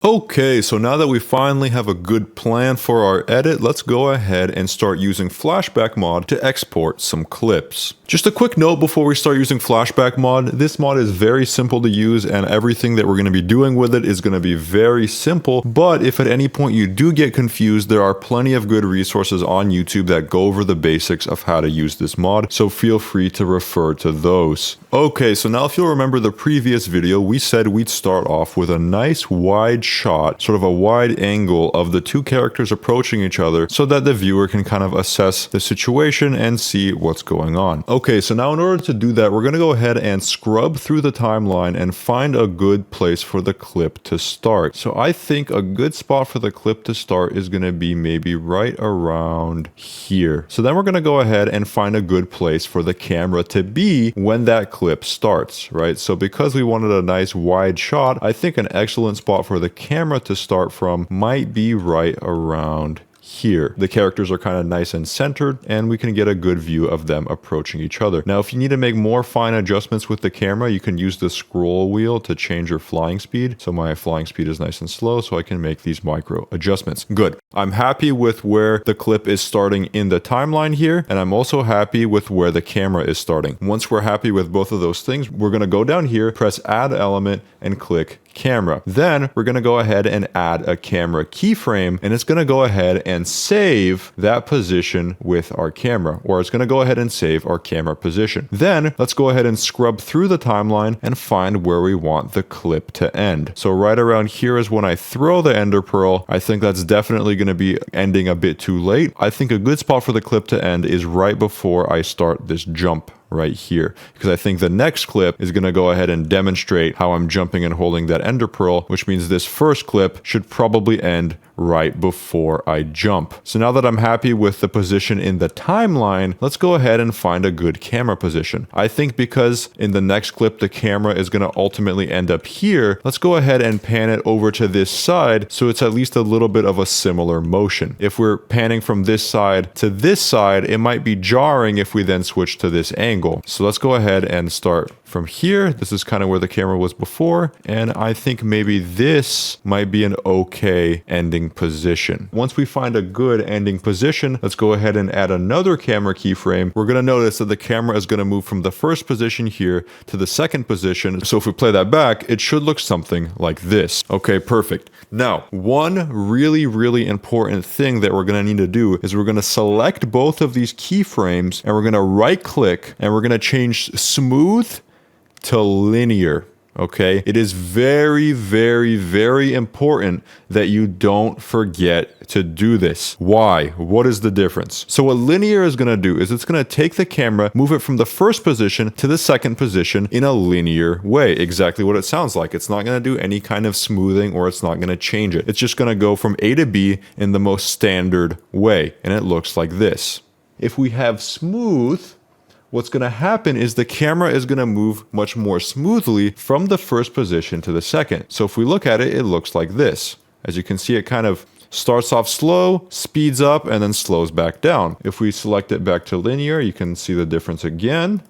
Okay, so now that we finally have a good plan for our edit, let's go ahead and start using Flashback mod to export some clips. Just a quick note before we start using Flashback mod, this mod is very simple to use and everything that we're going to be doing with it is going to be very simple, but if at any point you do get confused, there are plenty of good resources on YouTube that go over the basics of how to use this mod, so feel free to refer to those. Okay, so now if you'll remember the previous video, we said we'd start off with a nice wide shot, sort of a wide angle of the two characters approaching each other so that the viewer can kind of assess the situation and see what's going on. Okay, so now in order to do that, we're going to go ahead and scrub through the timeline and find a good place for the clip to start. So I think a good spot for the clip to start is going to be maybe right around here. So then we're going to go ahead and find a good place for the camera to be when that clip starts, right? So because we wanted a nice wide shot, I think an excellent spot for the camera to start from might be right around here. The characters are kind of nice and centered and we can get a good view of them approaching each other. Now, if you need to make more fine adjustments with the camera, you can use the scroll wheel to change your flying speed. So my flying speed is nice and slow, so I can make these micro adjustments. Good. I'm happy with where the clip is starting in the timeline here, and I'm also happy with where the camera is starting. Once we're happy with both of those things, we're going to go down here, press add element and click camera. Then we're going to go ahead and add a camera keyframe, and it's going to go ahead and save that position with our camera, or it's going to go ahead and save our camera position. Then let's go ahead and scrub through the timeline and find where we want the clip to end. So right around here is when I throw the ender pearl. I think that's definitely going to be ending a bit too late. I think a good spot for the clip to end is right before I start this jump right here, because I think the next clip is going to go ahead and demonstrate how I'm jumping and holding that ender pearl, which means this first clip should probably end right before I jump. So now that I'm happy with the position in the timeline, let's go ahead and find a good camera position. I think because in the next clip the camera is going to ultimately end up here, let's go ahead and pan it over to this side so it's at least a little bit of a similar motion. If we're panning from this side to this side, it might be jarring if we then switch to this angle. So let's go ahead and start from here. This is kind of where the camera was before, and I think maybe this might be an okay ending position. Once we find a good ending position, let's go ahead and add another camera keyframe. We're going to notice that the camera is going to move from the first position here to the second position. So if we play that back, it should look something like this. Okay, perfect. Now, one really important thing that we're going to need to do is we're going to select both of these keyframes and we're going to right click and we're going to change smooth to linear. Okay, it is very important that you don't forget to do this. Why? What is the difference? So what linear is going to do is it's going to take the camera, move it from the first position to the second position in a linear way. Exactly what it sounds like. It's not going to do any kind of smoothing or it's not going to change it. It's just going to go from A to B in the most standard way. And it looks like this. If we have smooth, what's going to happen is the camera is going to move much more smoothly from the first position to the second. So if we look at it, it looks like this. As you can see, it kind of starts off slow, speeds up, and then slows back down. If we select it back to linear, you can see the difference again.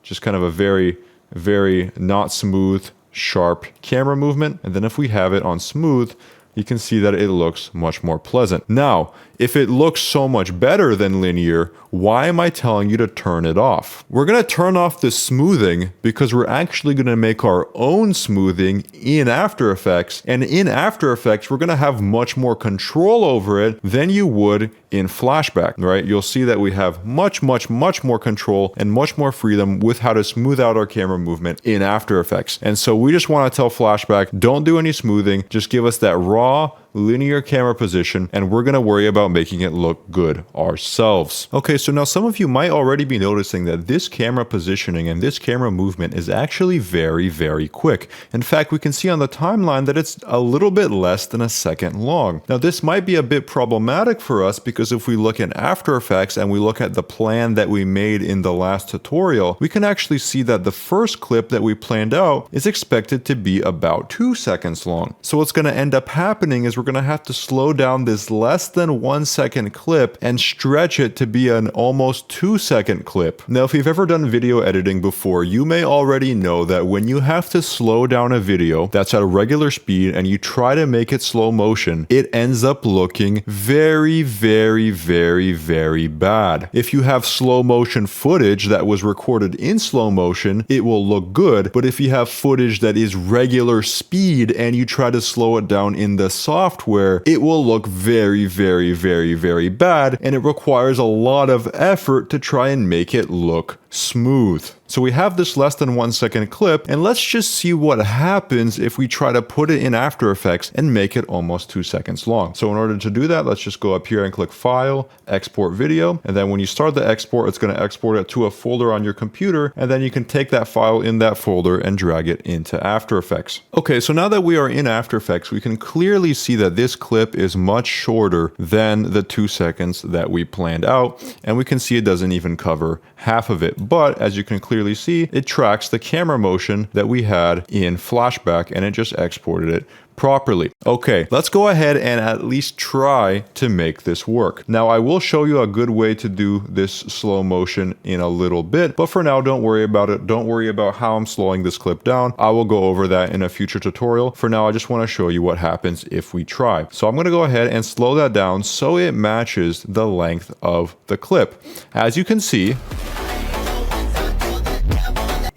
Just kind of a very not smooth, sharp camera movement. And then if we have it on smooth, you can see that it looks much more pleasant. Now, if it looks so much better than linear, why am I telling you to turn it off? We're going to turn off the smoothing because we're actually going to make our own smoothing in After Effects. And in After Effects, we're going to have much more control over it than you would in Flashback, right? You'll see that we have much more control and much more freedom with how to smooth out our camera movement in After Effects. And so we just want to tell Flashback, don't do any smoothing, just give us that raw, linear camera position, and we're going to worry about making it look good ourselves. Okay, so now some of you might already be noticing that this camera positioning and this camera movement is actually very quick. In fact, we can see on the timeline that it's a little bit less than a second long. Now, this might be a bit problematic for us because if we look in After Effects and we look at the plan that we made in the last tutorial, we can actually see that the first clip that we planned out is expected to be about 2 seconds long. So what's going to end up happening is we're going to have to slow down this less than 1 second clip and stretch it to be an almost 2-second clip. Now, if you've ever done video editing before, you may already know that when you have to slow down a video that's at a regular speed and you try to make it slow motion, it ends up looking very, very, very, very bad. If you have slow motion footage that was recorded in slow motion, it will look good, but if you have footage that is regular speed and you try to slow it down in the software, it will look very, very, very, very bad, and it requires a lot of effort to try and make it look smooth. So we have this less than 1 second clip, and let's just see what happens if we try to put it in After Effects and make it almost 2 seconds long. So in order to do that, let's just go up here and click File, Export Video, and then when you start the export, it's going to export it to a folder on your computer, and then you can take that file in that folder and drag it into After Effects. Okay, so now that we are in After Effects, we can clearly see that this clip is much shorter than the 2 seconds that we planned out, and we can see it doesn't even cover half of it. But as you can clearly see, it tracks the camera motion that we had in flashback, and it just exported it properly. Okay, let's go ahead and at least try to make this work. Now, I will show you a good way to do this slow motion in a little bit, but for now, don't worry about it. Don't worry about how I'm slowing this clip down. I will go over that in a future tutorial. For now, I just want to show you what happens if we try. So I'm going to go ahead and slow that down so it matches the length of the clip. As you can see,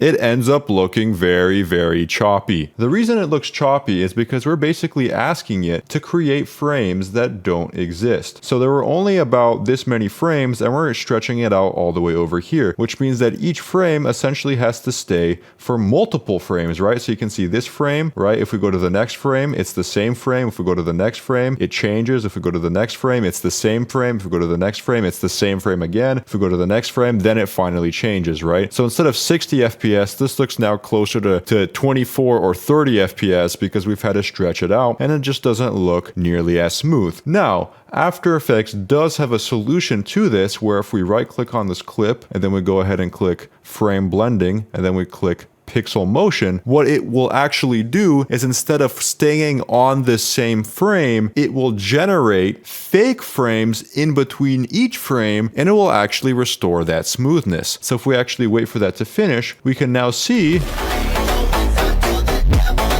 it ends up looking very, very choppy. The reason it looks choppy is because we're basically asking it to create frames that don't exist. So there were only about this many frames, and we're stretching it out all the way over here, which means that each frame essentially has to stay for multiple frames, right? So you can see this frame, right? If we go to the next frame, it's the same frame. If we go to the next frame, it changes. If we go to the next frame, it's the same frame. If we go to the next frame, it's the same frame again. If we go to the next frame, then it finally changes, right? So instead of 60 FPS, this looks now closer to 24 or 30 FPS because we've had to stretch it out, and it just doesn't look nearly as smooth. Now, After Effects does have a solution to this, where if we right click on this clip and then we go ahead and click frame blending and then we click pixel motion, what it will actually do is instead of staying on the same frame, it will generate fake frames in between each frame, and it will actually restore that smoothness. So if we actually wait for that to finish, we can now see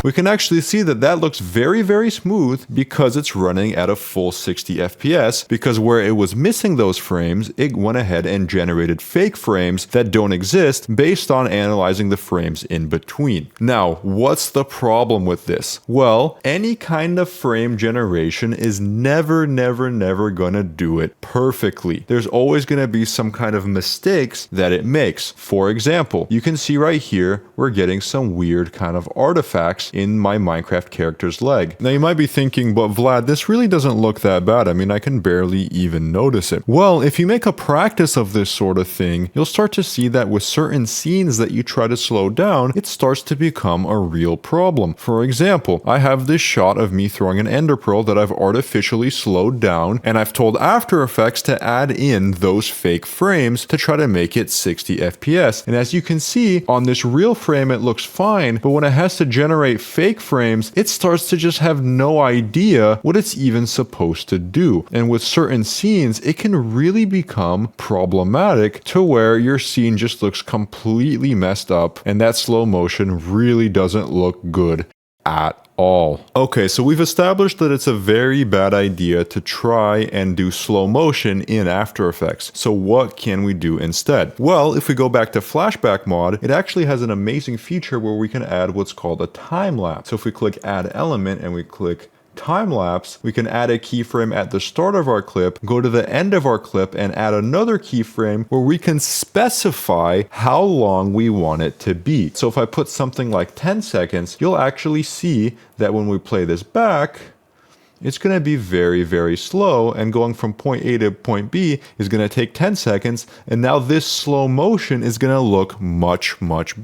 that that looks very, very smooth because it's running at a full 60 FPS, because where it was missing those frames, it went ahead and generated fake frames that don't exist based on analyzing the frames in between. Now, what's the problem with this? Well, any kind of frame generation is never gonna do it perfectly. There's always gonna be some kind of mistakes that it makes. For example, you can see right here, we're getting some weird kind of artifacts in my Minecraft character's leg. Now you might be thinking, but Vlad, this really doesn't look that bad. I mean, I can barely even notice it. Well, if you make a practice of this sort of thing, you'll start to see that with certain scenes that you try to slow down, it starts to become a real problem. For example, I have this shot of me throwing an ender pearl that I've artificially slowed down, and I've told After Effects to add in those fake frames to try to make it 60 FPS. And as you can see, on this real frame, it looks fine, but when it has to generate fake frames, it starts to just have no idea what it's even supposed to do. And with certain scenes, it can really become problematic to where your scene just looks completely messed up, and that slow motion really doesn't look good at all. Okay, so we've established that it's a very bad idea to try and do slow motion in After Effects. So what can we do instead? Well, if we go back to Flashback mod, it actually has an amazing feature where we can add what's called a time lapse. So if we click Add Element and we click time lapse, we can add a keyframe at the start of our clip, go to the end of our clip, and add another keyframe where we can specify how long we want it to be. So if I put something like 10 seconds, you'll actually see that when we play this back, it's going to be very, very slow, and going from point A to point B is going to take 10 seconds, and now this slow motion is going to look much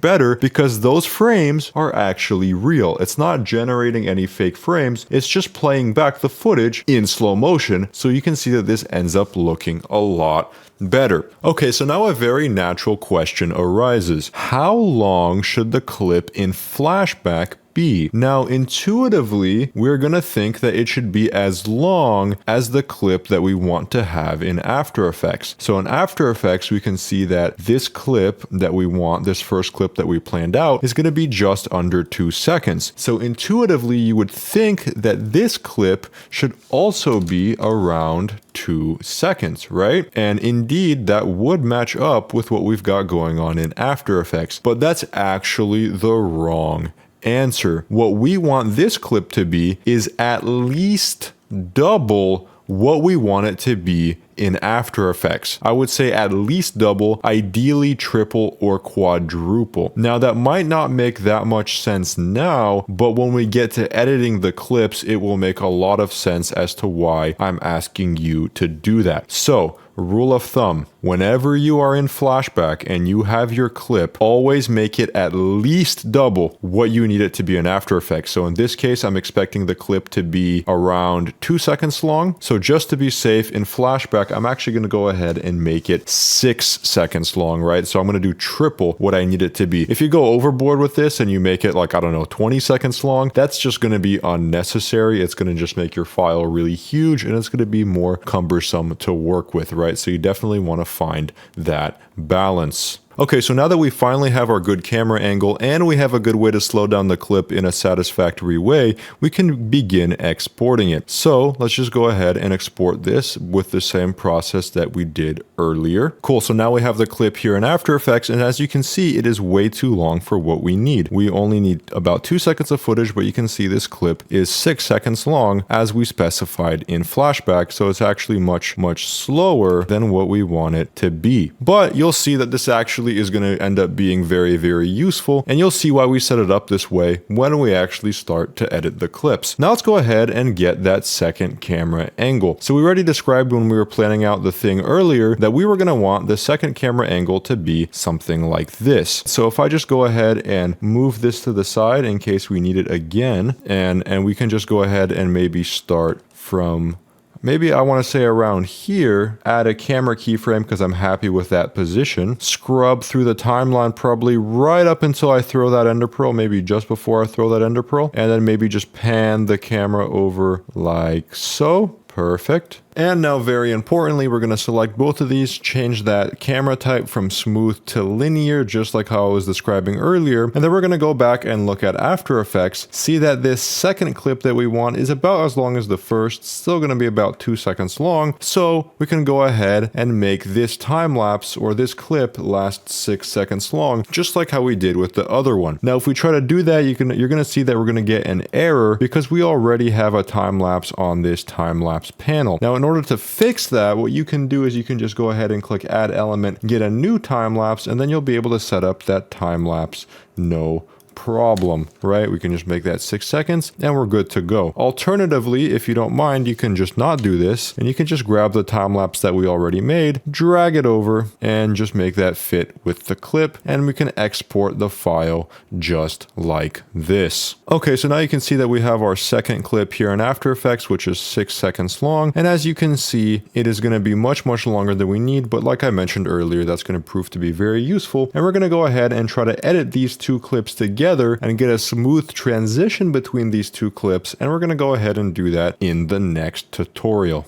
better because those frames are actually real. It's not generating any fake frames, it's just playing back the footage in slow motion, so you can see that this ends up looking a lot better. Okay, so now a very natural question arises. How long should the clip in Flashback be? Now, intuitively, we're going to think that it should be as long as the clip that we want to have in After Effects. So in After Effects, we can see that this clip that we want, this first clip that we planned out, is going to be just under 2 seconds. So intuitively, you would think that this clip should also be around 2 seconds, right? And indeed, that would match up with what we've got going on in After Effects, but that's actually the wrong answer. What we want this clip to be is at least double what we want it to be in After Effects. I would say at least double, ideally triple or quadruple. Now that might not make that much sense now, but when we get to editing the clips, it will make a lot of sense as to why I'm asking you to do that. So, rule of thumb, whenever you are in Flashback and you have your clip, always make it at least double what you need it to be in After Effects. So in this case, I'm expecting the clip to be around 2 seconds long. So just to be safe, in Flashback, I'm actually going to go ahead and make it 6 seconds long, right? So I'm going to do triple what I need it to be. If you go overboard with this and you make it like, I don't know, 20 seconds long, that's just going to be unnecessary. It's going to just make your file really huge and it's going to be more cumbersome to work with, right? So you definitely want to find that balance. Okay, so now that we finally have our good camera angle and we have a good way to slow down the clip in a satisfactory way, we can begin exporting it. So let's just go ahead and export this with the same process that we did earlier. Cool, so now we have the clip here in After Effects, and as you can see, it is way too long for what we need. We only need about 2 seconds of footage, but you can see this clip is 6 seconds long as we specified in Flashback, so it's actually much slower than what we want it to be. But you'll see that this actually is going to end up being very useful, and you'll see why we set it up this way when we actually start to edit the clips. Now let's go ahead and get that second camera angle. So we already described when we were planning out the thing earlier that we were going to want the second camera angle to be something like this. So if I just go ahead and move this to the side in case we need it again, and we can just go ahead and maybe start from, maybe I want to say around here, add a camera keyframe because I'm happy with that position. Scrub through the timeline probably right up until I throw that ender pearl, maybe just before I throw that ender pearl, and then maybe just pan the camera over like so. Perfect. And now, very importantly, we're going to select both of these, change that camera type from smooth to linear, just like how I was describing earlier. And then we're going to go back and look at After Effects, see that this second clip that we want is about as long as the first, still going to be about 2 seconds long. So we can go ahead and make this time lapse or this clip last 6 seconds long, just like how we did with the other one. Now, if we try to do that, you're going to see that we're going to get an error because we already have a time lapse on this time lapse panel. Now, in order to fix that, what you can do is you can just go ahead and click add element, get a new time lapse, and then you'll be able to set up that time lapse no problem, right? We can just make that 6 seconds and we're good to go. Alternatively, if you don't mind, you can just not do this and you can just grab the time lapse that we already made, drag it over and just make that fit with the clip, and we can export the file just like this. Okay, so now you can see that we have our second clip here in After Effects, which is 6 seconds long. And as you can see, it is going to be much longer than we need. But like I mentioned earlier, that's going to prove to be very useful. And we're going to go ahead and try to edit these two clips together and get a smooth transition between these two clips, and we're going to go ahead and do that in the next tutorial.